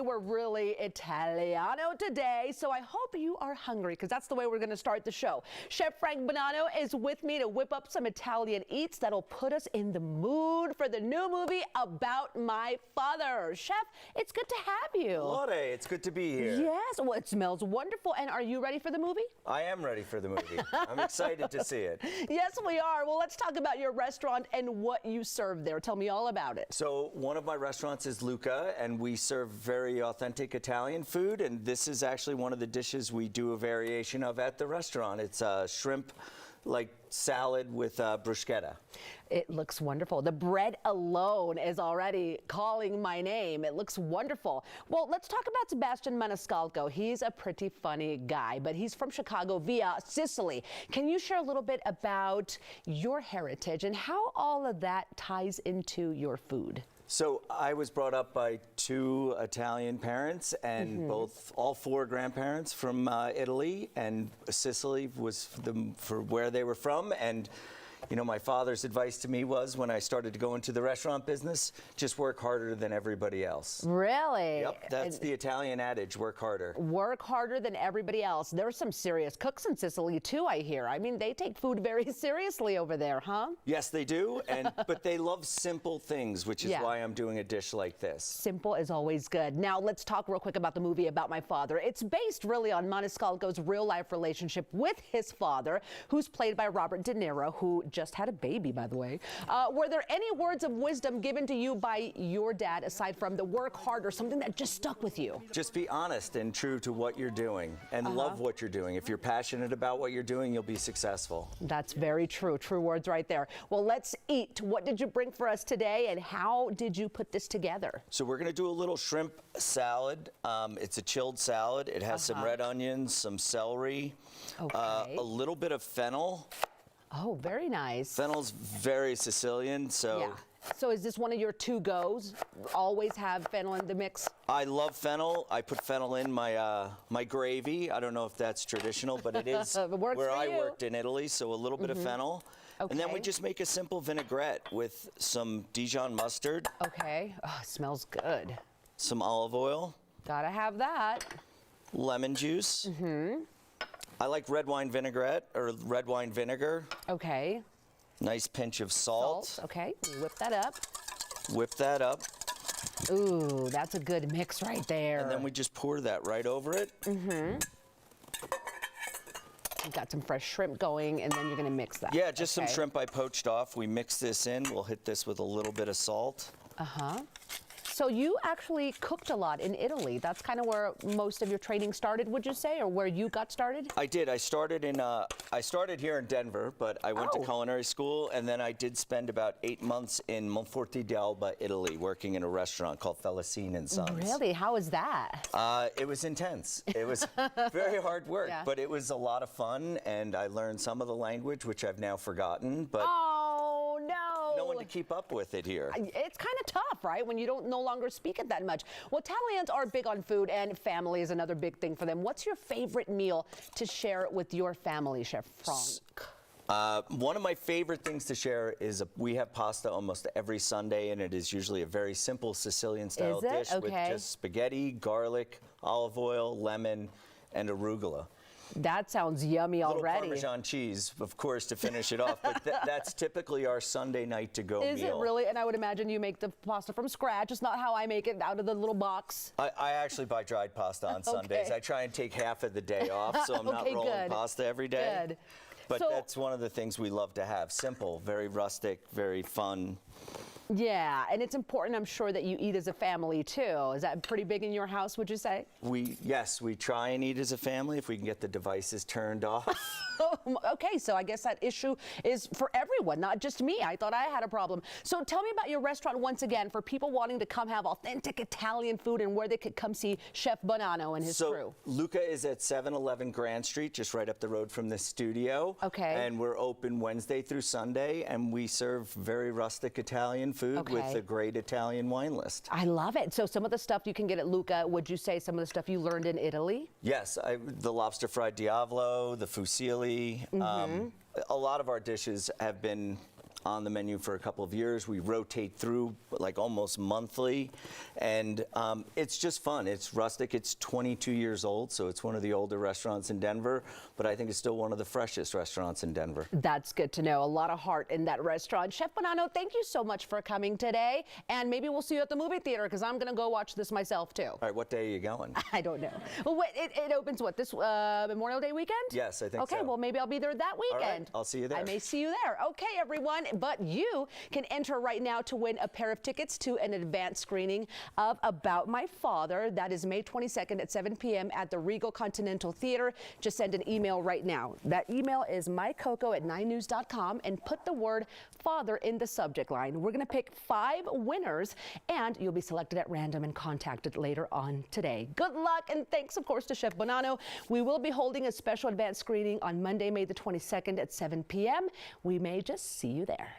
We're really Italiano today, so I hope you are hungry because that's the way we're going to start the show. Chef Frank Bonanno is with me to whip up some Italian eats that'll put us in the mood for the new movie about my father. Chef, it's good to have you. Lore, it's good to be here. Yes, well, it smells wonderful. And are you ready for the movie? I am ready for the movie. I'm excited to see it. Yes, we are. Well, let's talk about your restaurant and what you serve there. Tell me all about it. So one of my restaurants is Luca, and we serve very authentic Italian food, and this is actually one of the dishes we do a variation of at the restaurant. It's a shrimp like salad with bruschetta. It looks wonderful. The bread alone is already calling my name. It looks wonderful. Well, let's talk about Sebastian Maniscalco. He's a pretty funny guy, but he's from Chicago via Sicily. Can you share a little bit about your heritage and how all of that ties into your food? So I was brought up by two Italian parents, and all four grandparents from Italy, and Sicily was for where they were from. And you know, my father's advice to me was, when I started to go into the restaurant business, just work harder than everybody else. Really? Yep, that's the Italian adage, work harder. Work harder than everybody else. There's some serious cooks in Sicily too, I hear. I mean, they take food very seriously over there, huh? Yes, they do, but they love simple things, which is why I'm doing a dish like this. Simple is always good. Now, let's talk real quick about the movie about my father. It's based really on Maniscalco's real-life relationship with his father, who's played by Robert De Niro, who just had a baby, by the way. Were there any words of wisdom given to you by your dad, aside from the work harder, something that just stuck with you? Just be honest and true to what you're doing, and love what you're doing. If you're passionate about what you're doing, you'll be successful. That's very true. True words right there. Well, let's eat. What did you bring for us today, and how did you put this together? So we're going to do a little shrimp salad. It's a chilled salad. It has some red onions, some celery, a little bit of fennel. Oh, very nice. Fennel's very Sicilian, so... Yeah. So is this one of your two-goes? Always have fennel in the mix? I love fennel. I put fennel in my my gravy. I don't know if that's traditional, but it is where I worked in Italy, so a little bit of fennel. Okay. And then we just make a simple vinaigrette with some Dijon mustard. Okay. Oh, it smells good. Some olive oil. Gotta have that. Lemon juice. I like red wine vinaigrette or red wine vinegar. Okay. Nice pinch of salt. Okay. Whip that up. Whip that up. Ooh, that's a good mix right there. And then we just pour that right over it. You've got some fresh shrimp going, and then you're gonna mix that. Yeah, just some shrimp I poached off. We mix this in. We'll hit this with a little bit of salt. So you actually cooked a lot in Italy. That's kind of where most of your training started, would you say, or where you got started? I did. I started here in Denver, but I went to culinary school, and then I did spend about 8 months in Monforte d'Alba, Italy, working in a restaurant called Felicine & Sons. Really? How was that? It was intense. It was very hard work, but it was a lot of fun, and I learned some of the language, which I've now forgotten. But oh, no. No one to keep up with it here. It's kind of tough, right, when you don't no longer speak it that much. Well, Italians are big on food, and family is another big thing for them. What's your favorite meal to share with your family, Chef Frank? One of my favorite things to share is we have pasta almost every Sunday, and it is usually a very simple Sicilian-style dish with just spaghetti, garlic, olive oil, lemon, and arugula. That sounds yummy already. Parmesan cheese, of course, to finish it off, but that's typically our Sunday night to go meal. Is it really? And I would imagine you make the pasta from scratch. It's not how I make it out of the little box. I actually buy dried pasta on Sundays. I try and take half of the day off, so I'm not rolling pasta every day. Good. But that's one of the things we love to have. Simple, very rustic, very fun. Yeah, and it's important, I'm sure, that you eat as a family, too. Is that pretty big in your house, would you say? Yes, we try and eat as a family if we can get the devices turned off. Okay, so I guess that issue is for everyone, not just me. I thought I had a problem. So tell me about your restaurant once again, for people wanting to come have authentic Italian food and where they could come see Chef Bonanno and his crew. Luca is at 711 Grand Street, just right up the road from the studio. Okay. And we're open Wednesday through Sunday, and we serve very rustic Italian food with a great Italian wine list. I love it. So some of the stuff you can get at Luca, would you say some of the stuff you learned in Italy? Yes, the lobster fried diavolo, the fusilli. A lot of our dishes have been on the menu for a couple of years. We rotate through like almost monthly, and it's just fun. It's rustic. It's 22 years old, so it's one of the older restaurants in Denver, but I think it's still one of the freshest restaurants in Denver. That's good to know. A lot of heart in that restaurant. Chef Bonanno, thank you so much for coming today, and maybe we'll see you at the movie theater because I'm going to go watch this myself too. All right, what day are you going? I don't know. Well, it opens what, this Memorial Day weekend? Yes, I think so. Okay, well, maybe I'll be there that weekend. All right, I'll see you there. I may see you there. Okay, everyone, but you can enter right now to win a pair of tickets to an advanced screening of About My Father. That is May 22nd at 7 p.m. at the Regal Continental Theater. Just send an email right now. That email is mycoco@9news.com and put the word father in the subject line. We're going to pick 5 winners, and you'll be selected at random and contacted later on today. Good luck, and thanks, of course, to Chef Bonanno. We will be holding a special advanced screening on Monday, May the 22nd at 7 p.m. We may just see you there.